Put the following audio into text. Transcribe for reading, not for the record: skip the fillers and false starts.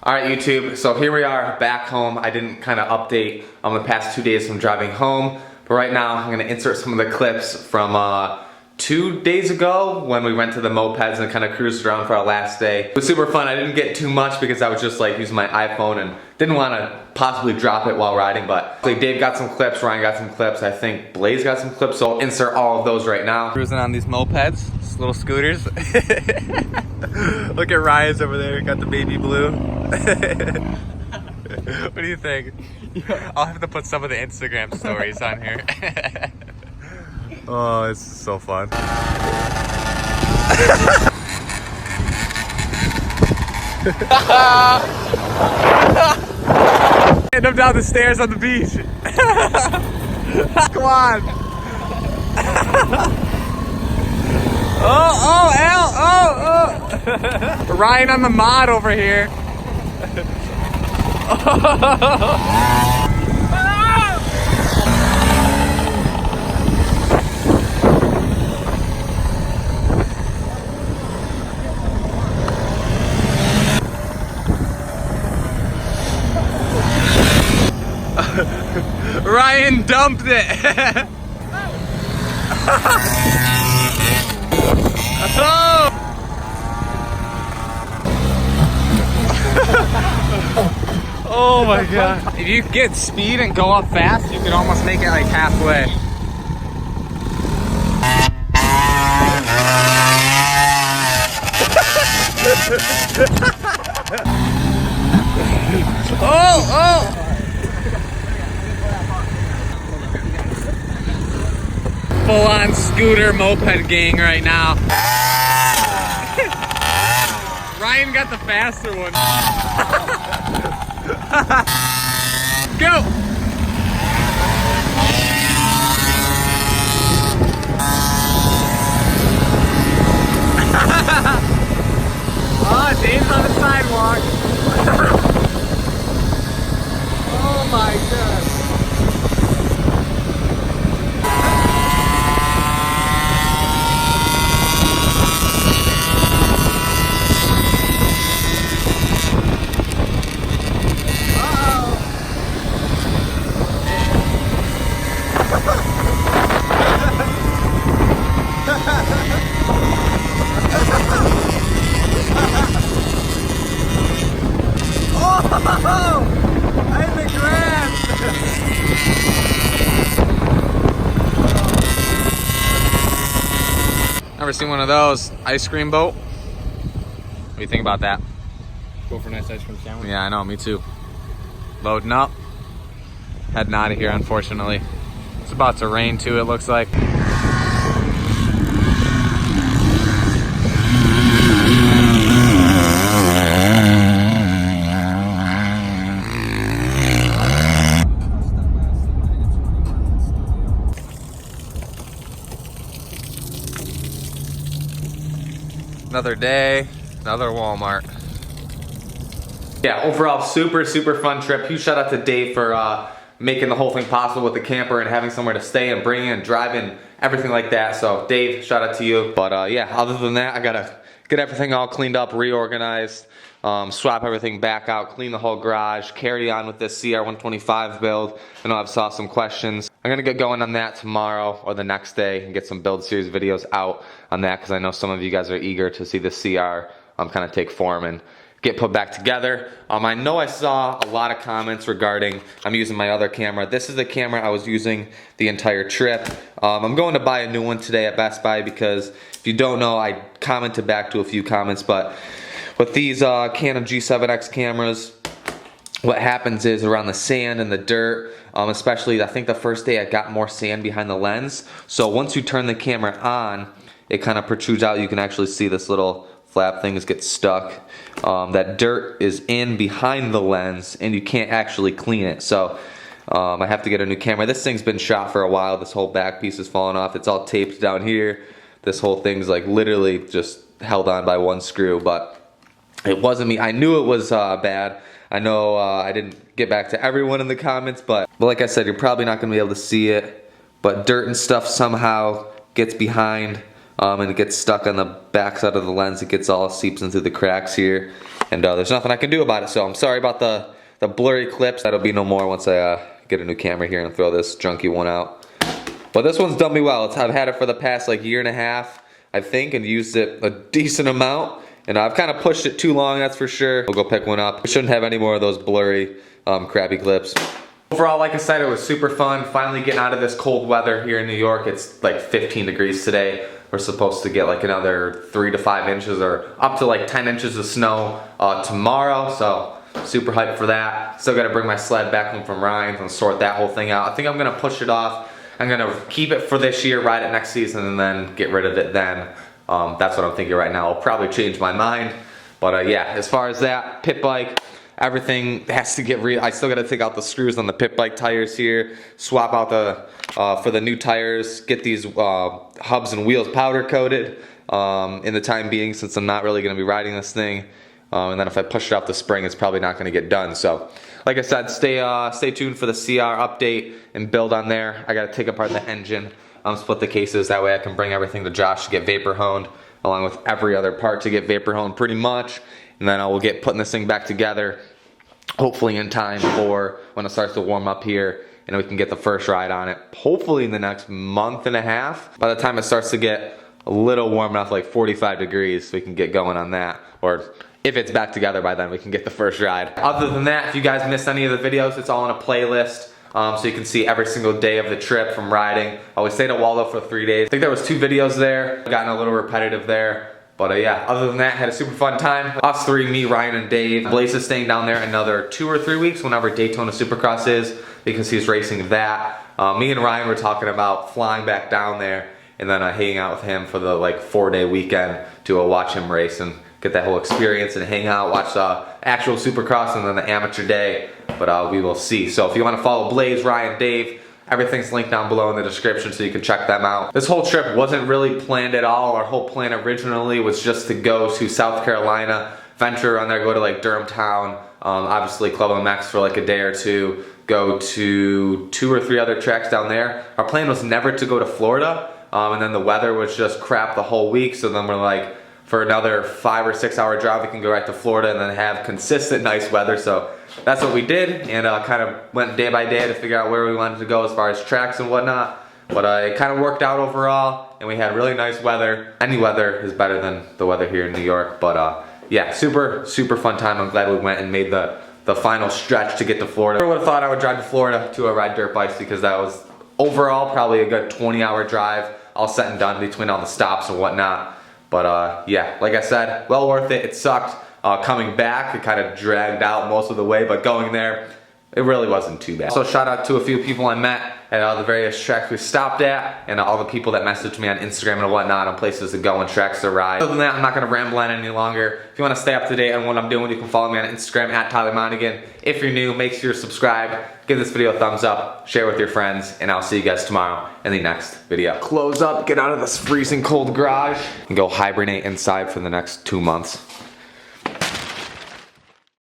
Alright YouTube, so here we are back home. I didn't kind of update on the past 2 days from driving home, but right now I'm going to insert some of the clips from 2 days ago when we went to the MOPEDS and kind of cruised around for our last day. It was super fun. I didn't get too much because I was just like using my iPhone and didn't want to possibly drop it while riding, but like Dave got some clips, Ryan got some clips, I think Blaze got some clips, so I'll insert all of those right now. Cruising on these MOPEDs, these little scooters. Look at Ryan's over there, got the baby blue. What do you think? I'll have to put some of the Instagram stories on here. Oh, this is so fun. Getting them down the stairs on the beach. Come on. Oh, Al, oh. Ryan on the mod over here. Ryan dumped it. Oh. Oh my god. If you get speed and go up fast, you can almost make it like halfway. Oh. Full-on scooter moped gang right now. Ryan got the faster one. Go! Oh, Dave's on the sidewalk. Oh my god. Never seen one of those. Ice cream boat. What do you think about that? Go for a nice ice cream sandwich. Yeah, I know, me too. Loading up. Heading out of here, unfortunately. It's about to rain too, it looks like. Another day, another Walmart. Yeah, overall super fun trip. Huge shout out to Dave for making the whole thing possible with the camper and having somewhere to stay and bring in, driving, everything like that. So Dave, shout out to you. But yeah, other than that, I gotta get everything all cleaned up, reorganized, swap everything back out, clean the whole garage, carry on with this CR125 build. I know I've saw some questions. I'm gonna get going on that tomorrow or the next day and get some build series videos out on that because I know some of you guys are eager to see the CR kind of take form and get put back together. I know I saw a lot of comments regarding I'm using my other camera. This is the camera I was using the entire trip. I'm going to buy a new one today at Best Buy because if you don't know, I commented back to a few comments, but with these Canon G7X cameras, what happens is around the sand and the dirt, especially I think the first day I got more sand behind the lens. So once you turn the camera on, it kind of protrudes out. You can actually see this little flap things get stuck. That dirt is in behind the lens and you can't actually clean it. So I have to get a new camera. This thing's been shot for a while. This whole back piece is falling off. It's all taped down here. This whole thing's like literally just held on by one screw, but it wasn't me. I knew it was bad. I know I didn't get back to everyone in the comments, but like I said, you're probably not going to be able to see it. But dirt and stuff somehow gets behind and it gets stuck on the back side of the lens. It gets all seeps into the cracks here. and there's nothing I can do about it. So I'm sorry about the blurry clips. That'll be no more once I get a new camera here and throw this junky one out. But this one's done me well. I've had it for the past like year and a half, I think, and used it a decent amount. And I've kind of pushed it too long, that's for sure. We'll go pick one up. We shouldn't have any more of those blurry, crappy clips. Overall, like I said, it was super fun. Finally getting out of this cold weather here in New York. It's like 15 degrees today. We're supposed to get like another 3 to 5 inches or up to like 10 inches of snow tomorrow. So super hyped for that. Still got to bring my sled back home from Ryan's and sort that whole thing out. I think I'm going to push it off. I'm going to keep it for this year, ride it next season, and then get rid of it then. That's what I'm thinking right now. I'll probably change my mind. But yeah, as far as that, pit bike, everything has to get I still got to take out the screws on the pit bike tires here, swap out the, for the new tires, get these hubs and wheels powder coated in the time being, since I'm not really going to be riding this thing. And then if I push it out the spring, it's probably not going to get done. So, like I said, stay tuned for the CR update and build on there. I got to take apart the engine, split the cases. That way I can bring everything to Josh to get vapor honed, along with every other part to get vapor honed pretty much. And then I will get putting this thing back together, hopefully in time for when it starts to warm up here, and we can get the first ride on it, hopefully in the next month and a half. By the time it starts to get a little warm enough, like 45 degrees, we can get going on that. Or if it's back together by then, we can get the first ride. Other than that, if you guys missed any of the videos, it's all in a playlist. So you can see every single day of the trip from riding. We stayed at Waldo for 3 days. I think there was 2 videos there. Gotten a little repetitive there. But yeah, other than that, had a super fun time. Us three, me, Ryan, and Dave. Blaze is staying down there another 2 or 3 weeks whenever Daytona Supercross is, because he's racing that. Me and Ryan were talking about flying back down there and then hanging out with him for the like 4-day weekend to watch him race and get that whole experience and hang out, watch the actual Supercross and then the amateur day. But we will see. So if you want to follow Blaze, Ryan, Dave, everything's linked down below in the description so you can check them out. This whole trip wasn't really planned at all. Our whole plan originally was just to go to South Carolina, venture around there, go to like Durham Town, obviously Club MX for like a day or two, go to 2 or 3 other tracks down there. Our plan was never to go to Florida, and then the weather was just crap the whole week, so then we're like, for another 5 or 6 hour drive, we can go right to Florida and then have consistent nice weather. So that's what we did, and kind of went day by day to figure out where we wanted to go as far as tracks and whatnot. But it kind of worked out overall, and we had really nice weather. Any weather is better than the weather here in New York. But yeah, super fun time. I'm glad we went and made the final stretch to get to Florida. I never would have thought I would drive to Florida to ride dirt bikes, because that was overall probably a good 20-hour drive, all said and done between all the stops and whatnot. But yeah, like I said, well worth it. It sucked coming back. It kind of dragged out most of the way, but going there, it really wasn't too bad. So shout out to a few people I met at the various tracks we stopped at, and all the people that messaged me on Instagram and whatnot on places to go and tracks to ride. Other than that, I'm not going to ramble on any longer. If you want to stay up to date on what I'm doing, you can follow me on Instagram at Tyler Monagan. If you're new, make sure you subscribe, give this video a thumbs up, share with your friends, and I'll see you guys tomorrow in the next video. Close up, get out of this freezing cold garage, and go hibernate inside for the next 2 months.